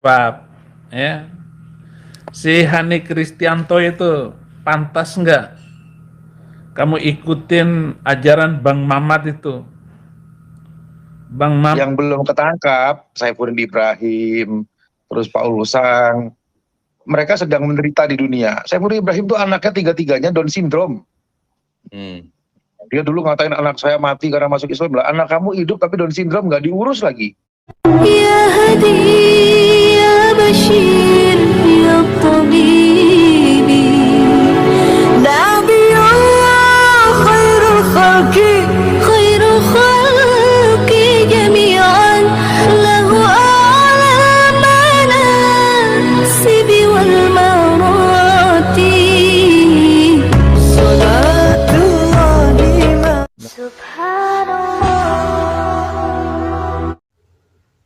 Pak, ya. Si Hani Kristianto itu pantas nggak kamu ikutin ajaran Bang Mamat itu? Bang Mamat Yang belum ketangkap, Saifuddin Ibrahim, terus Paul Usang, mereka sedang menderita di dunia. Saifuddin Ibrahim itu anaknya tiga-tiganya Down syndrome. Dia dulu ngatain anak saya mati karena masuk Islam. Lah, anak kamu hidup tapi Down syndrome, nggak diurus lagi. Ya Hadi, ya Bashir, ya Tabibi, Nabiyullah khairul khalqi, khairul khalqi jami'an, lahu a'la manasibi wal marati, salatullahi ma subhanallah.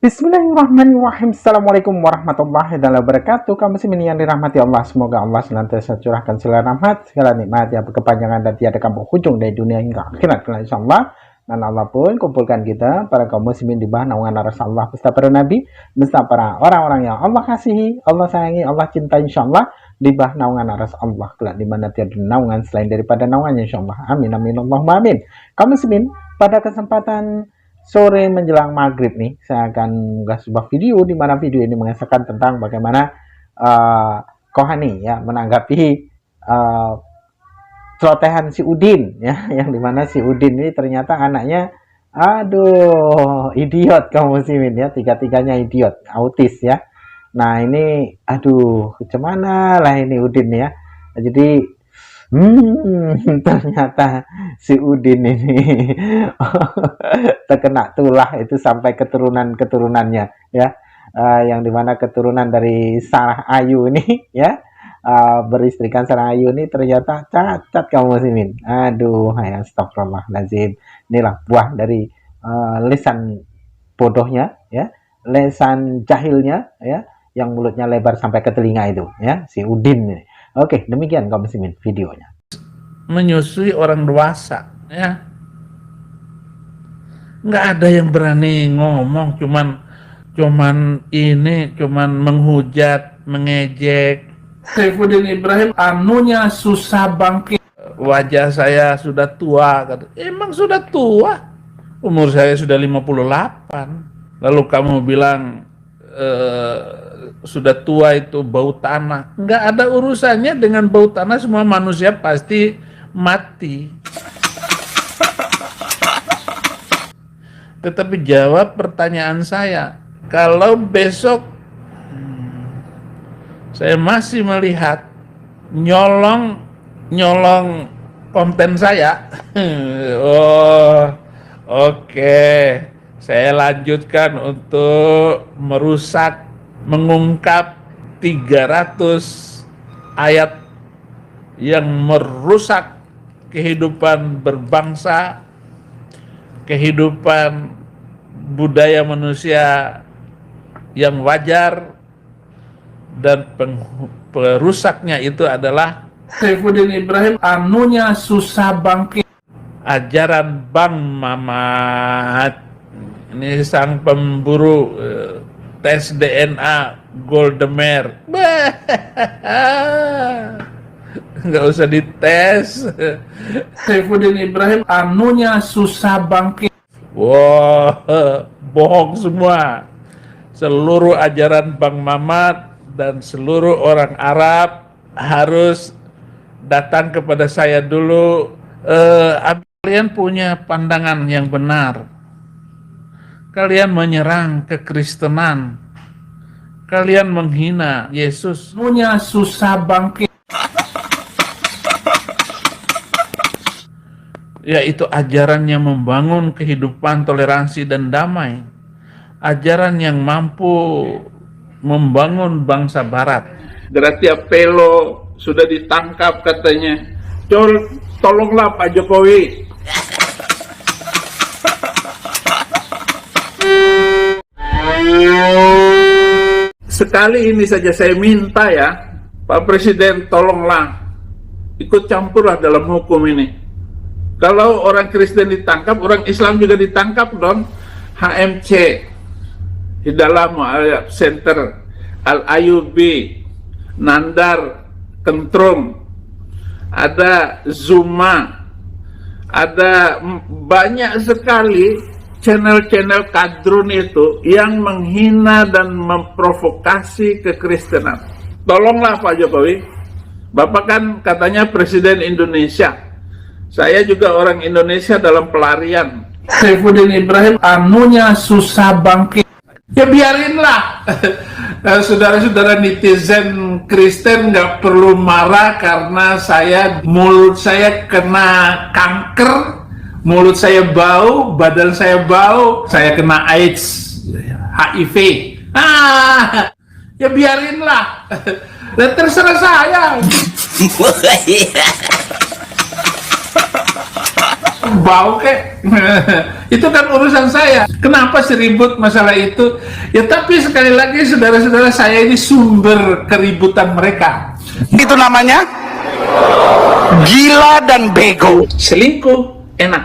Bismillahirrahmanirrahim. Assalamualaikum warahmatullahi wabarakatuh. Kaum muslimin yang dirahmati Allah, semoga Allah senantiasa curahkan segala rahmat, segala nikmat yang berkepanjangan dan tiada kampung ujung dari dunia hingga akhirat, insyaallah. Dan Allah pun kumpulkan kita para kaum muslimin di bawah naungan arsa Allah beserta para nabi, beserta para orang-orang yang Allah kasihi, Allah sayangi, Allah cintai, insyaallah di bawah naungan arsa Allah kelak, di mana tiada naungan selain daripada naungannya, insyaallah. Amin amin Allahumma amin. Kaum muslimin, pada kesempatan sore menjelang maghrib nih, saya akan mengunggah sebuah video di mana video ini mengisahkan tentang bagaimana Kohani ya menanggapi celotehan si Udin ya, yang dimana si Udin ini ternyata anaknya aduh idiot kaum muslimin ya, tiga-tiganya idiot, autis ya. Nah ini aduh gimana lah ini Udin ya. Jadi ternyata si Udin ini terkena tulah itu sampai keturunan-keturunannya ya, yang dimana keturunan dari Sarah Ayu ini ya, beristrikan Sarah Ayu ini ternyata cacat kaum muslimin. Aduh ya astagfirullahaladzim. Inilah buah dari lisan bodohnya ya, lisan jahilnya ya, yang mulutnya lebar sampai ke telinga itu ya, si Udin ini. Oke, demikian kaum muslimin videonya. menyusui orang dewasa, ya. Nggak ada yang berani ngomong, cuman menghujat, mengejek. Saifuddin Ibrahim anunya susah bangkit. Wajah saya sudah tua, kata. Emang sudah tua? Umur saya sudah 58. Lalu kamu bilang sudah tua itu bau tanah. Nggak ada urusannya dengan bau tanah, semua manusia pasti mati. Tetapi jawab pertanyaan saya, kalau besok saya masih melihat nyolong konten saya, oh oke, saya lanjutkan untuk mengungkap 300 ayat yang merusak kehidupan berbangsa, kehidupan budaya manusia yang wajar, dan perusaknya itu adalah Saifuddin Ibrahim anunya susah bangkit. Ajaran Bang Mamat, ini sang pemburu tes DNA Goldemer. Nggak usah dites. Saifuddin Ibrahim anunya susah bangkit. Wah, bohong semua. Seluruh ajaran Bang Mamat dan seluruh orang Arab harus datang kepada saya dulu. Kalian punya pandangan yang benar. Kalian menyerang kekristenan. Kalian menghina Yesus. Punya susah bangkit. Yaitu ajaran yang membangun kehidupan toleransi dan damai. Ajaran yang mampu membangun bangsa barat. Gratia Pelo sudah ditangkap katanya. Tolonglah Pak Jokowi. Sekali ini saja saya minta ya, Pak Presiden, tolonglah ikut campurlah dalam hukum ini. Kalau orang Kristen ditangkap, orang Islam juga ditangkap dong. HMC, Hidayah Mu'alaf Center, Al-Ayubi, Nandar Kentrum, ada Zuma, ada banyak sekali channel-channel kadrun itu yang menghina dan memprovokasi kekristenan. Tolonglah Pak Jokowi, Bapak kan katanya Presiden Indonesia, saya juga orang Indonesia dalam pelarian. Saifuddin Ibrahim anunya susah bangkit. Ya biarinlah. Saudara-saudara netizen Kristen nggak perlu marah karena mulut saya kena kanker, mulut saya bau, badan saya bau, saya kena AIDS, HIV. Ya biarinlah. Dan terserah saya. Bau kek. Itu kan urusan saya. Kenapa sih ribut masalah itu? Ya tapi sekali lagi saudara-saudara, saya ini sumber keributan mereka. Itu namanya gila dan bego. Selingkuh enak,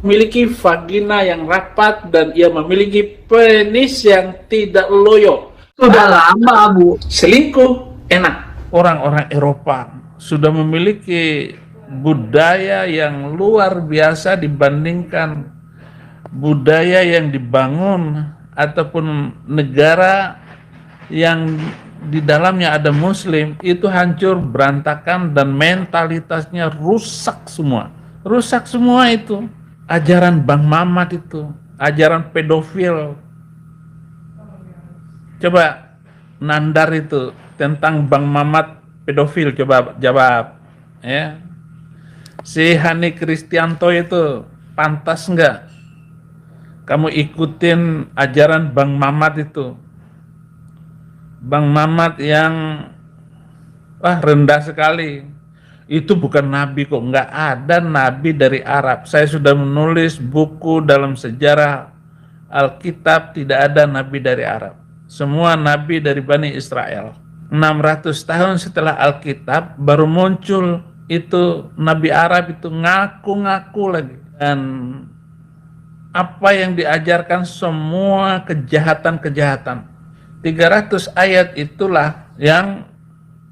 memiliki vagina yang rapat, dan ia memiliki penis yang tidak loyo. Sudah lama, Bu. Selingkuh enak. Orang-orang Eropa sudah memiliki budaya yang luar biasa dibandingkan budaya yang dibangun ataupun negara yang di dalamnya ada Muslim, itu hancur berantakan dan mentalitasnya rusak semua. Rusak semua itu. Ajaran Bang Mamat itu, ajaran pedofil. Coba Nandar itu tentang Bang Mamat pedofil, coba jawab ya. Si Hani Kristianto itu pantas nggak kamu ikutin ajaran Bang Mamat itu? Bang Mamat yang rendah sekali. Itu bukan nabi kok, nggak ada nabi dari Arab. Saya sudah menulis buku dalam sejarah Alkitab, tidak ada nabi dari Arab. Semua nabi dari Bani Israel. 600 tahun setelah Alkitab baru muncul itu nabi Arab itu ngaku-ngaku lagi. Dan apa yang diajarkan semua kejahatan-kejahatan. 300 ayat itulah yang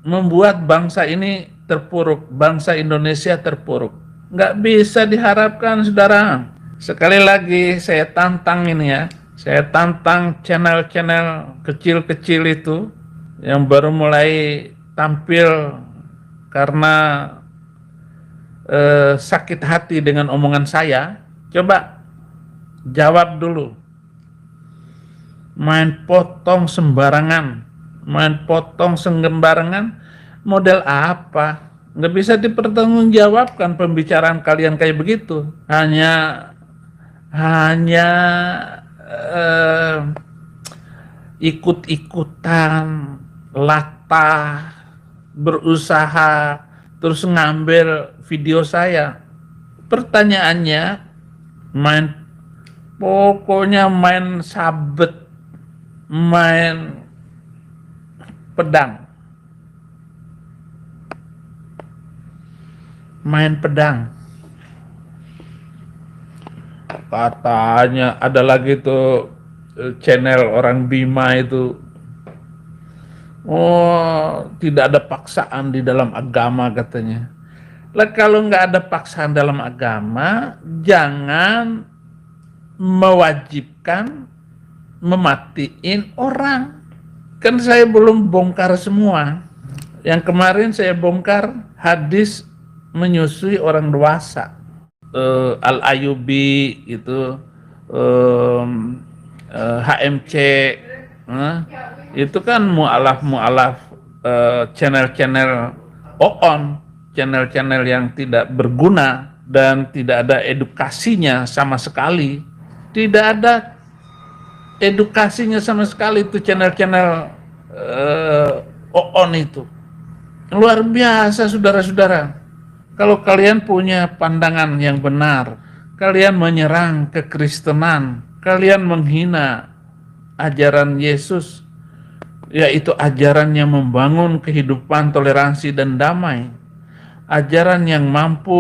membuat bangsa ini terpuruk, bangsa Indonesia terpuruk. Nggak bisa diharapkan, saudara. Sekali lagi saya tantang ini ya, saya tantang channel-channel kecil-kecil itu yang baru mulai tampil karena sakit hati dengan omongan saya. Coba jawab dulu. Main potong sembarangan, main potong sembarangan, model apa? Nggak bisa dipertanggungjawabkan pembicaraan kalian kayak begitu. Hanya ikut-ikutan, latah, berusaha, terus ngambil video saya. Pertanyaannya, pokoknya main sabet, main pedang. Main pedang. Katanya ada lagi tuh channel orang Bima itu. Oh, tidak ada paksaan di dalam agama katanya. Lah kalau nggak ada paksaan dalam agama, jangan mewajibkan mematiin orang. Kan saya belum bongkar semua. Yang kemarin saya bongkar hadis menyusui orang dewasa. Al-Ayubi itu, HMC, itu kan mu'alaf channel-channel OON, channel-channel yang tidak berguna dan tidak ada edukasinya sama sekali. Tidak ada edukasinya sama sekali itu channel-channel OON itu. Luar biasa, saudara-saudara. Kalau kalian punya pandangan yang benar, kalian menyerang kekristenan, kalian menghina ajaran Yesus, yaitu ajaran yang membangun kehidupan toleransi dan damai, ajaran yang mampu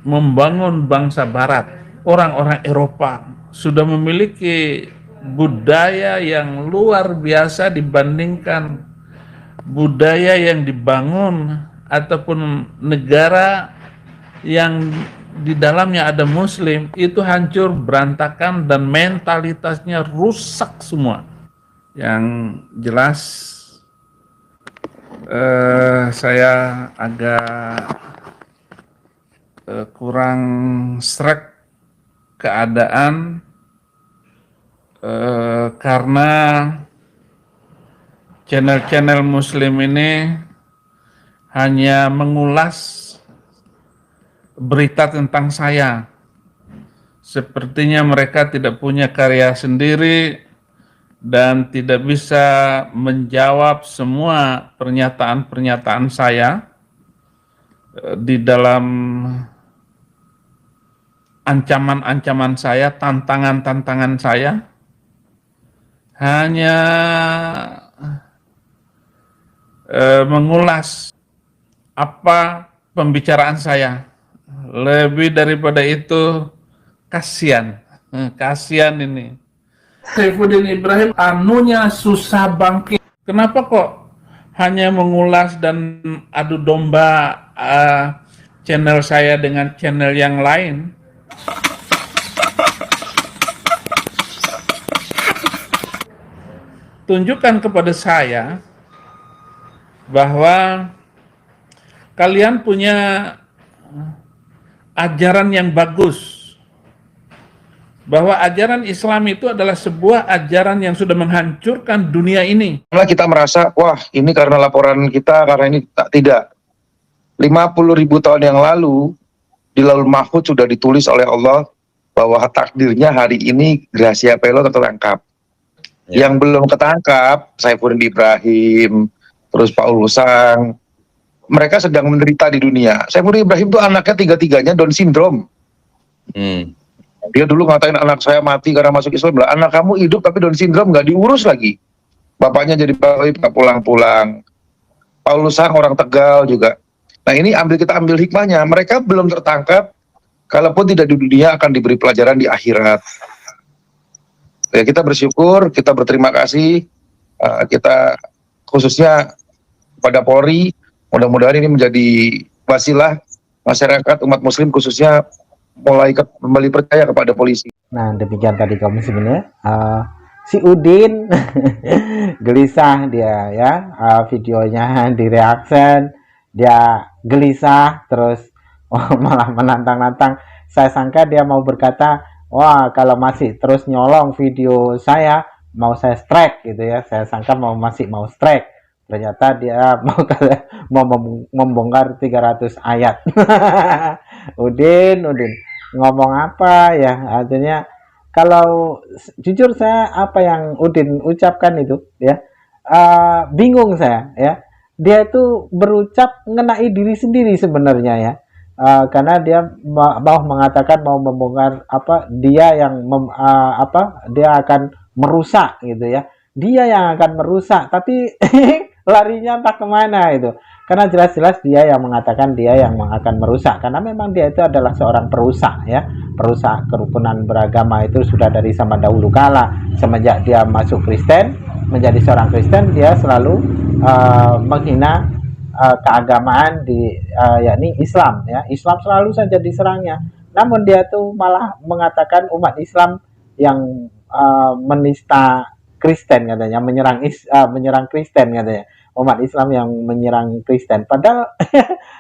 membangun bangsa Barat. Orang-orang Eropa sudah memiliki budaya yang luar biasa dibandingkan budaya yang dibangun ataupun negara yang di dalamnya ada muslim itu hancur berantakan dan mentalitasnya rusak semua. Yang jelas saya agak kurang srek keadaan karena channel-channel muslim ini hanya mengulas berita tentang saya. Sepertinya mereka tidak punya karya sendiri dan tidak bisa menjawab semua pernyataan-pernyataan saya di dalam ancaman-ancaman saya, tantangan-tantangan saya. Hanya mengulas apa pembicaraan saya. Lebih daripada itu, kasihan ini. Saifuddin Ibrahim anunya susah bangkit. Kenapa kok hanya mengulas dan adu domba channel saya dengan channel yang lain? Tunjukkan kepada saya bahwa kalian punya ajaran yang bagus, bahwa ajaran Islam itu adalah sebuah ajaran yang sudah menghancurkan dunia ini. Karena kita merasa, wah ini karena laporan kita, karena ini tidak. 50.000 tahun yang lalu, di Laul Mahfud sudah ditulis oleh Allah bahwa takdirnya hari ini Gracia Pelo tertangkap. Yang belum ketangkap, Saifuddin Ibrahim, terus Paul Lusang, mereka sedang menderita di dunia. Saifuddin Ibrahim itu anaknya tiga-tiganya Down syndrome. Dia dulu ngatain anak saya mati karena masuk Islam. Anak kamu hidup tapi Down syndrome, nggak diurus lagi. Bapaknya jadi pegawai tak pulang-pulang. Paul Lusang orang Tegal juga. Nah ini kita ambil hikmahnya. Mereka belum tertangkap, kalaupun tidak di dunia akan diberi pelajaran di akhirat. Ya, kita bersyukur, kita berterima kasih, kita khususnya pada Polri, mudah-mudahan ini menjadi wasilah masyarakat umat muslim khususnya mulai kembali percaya kepada polisi. Nah demikian tadi kaum muslimin ya, si Udin gelisah dia ya, videonya di reaction dia gelisah terus malah menantang-nantang. Saya sangka dia mau berkata, wah kalau masih terus nyolong video saya mau saya strike gitu ya, saya sangka masih mau strike. Ternyata dia mau membongkar 300 ayat. Udin ngomong apa ya, artinya kalau jujur saya apa yang Udin ucapkan itu ya, bingung saya ya. Dia itu berucap mengenai diri sendiri sebenarnya ya. Karena dia mau mengatakan mau membongkar dia yang dia akan merusak gitu ya, dia yang akan merusak, tapi larinya entah kemana itu, karena jelas-jelas dia yang mengatakan dia yang akan merusak, karena memang dia itu adalah seorang perusak ya, perusak kerukunan beragama itu sudah dari zaman dahulu kala. Semenjak dia masuk Kristen, menjadi seorang Kristen, dia selalu menghina keagamaan yakni Islam ya. Islam selalu saja diserangnya, namun dia tuh malah mengatakan umat Islam yang menista Kristen katanya, menyerang Kristen katanya, umat Islam yang menyerang Kristen. Padahal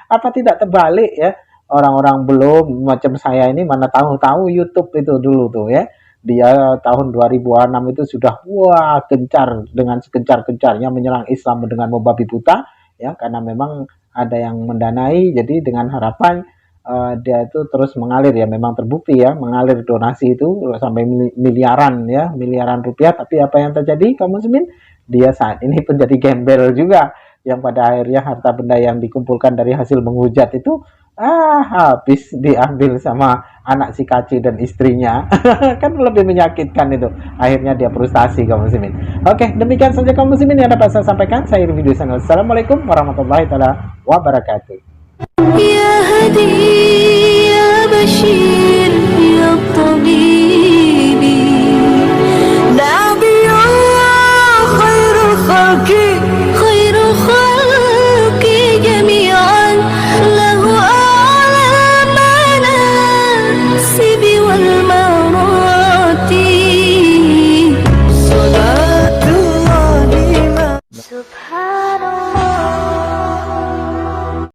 apa tidak terbalik ya, orang-orang belum macam saya ini mana tahu YouTube itu dulu tuh ya. Dia tahun 2006 itu sudah wah gencar dengan segencar-gencarnya menyerang Islam dengan membabi buta ya, karena memang ada yang mendanai. Jadi dengan harapan dia itu terus mengalir ya, memang terbukti ya, mengalir donasi itu sampai miliaran ya, miliaran rupiah. Tapi apa yang terjadi kaum muslimin, dia saat ini menjadi gembel juga, yang pada akhirnya harta benda yang dikumpulkan dari hasil menghujat itu habis diambil sama anak si kaci dan istrinya. Kan lebih menyakitkan itu, akhirnya dia frustasi kaum muslimin. Oke, demikian saja kaum muslimin yang dapat saya sampaikan. Saya review channel. Assalamualaikum warahmatullahi wabarakatuh. يا هدي يا بشير يا طبيبي lagi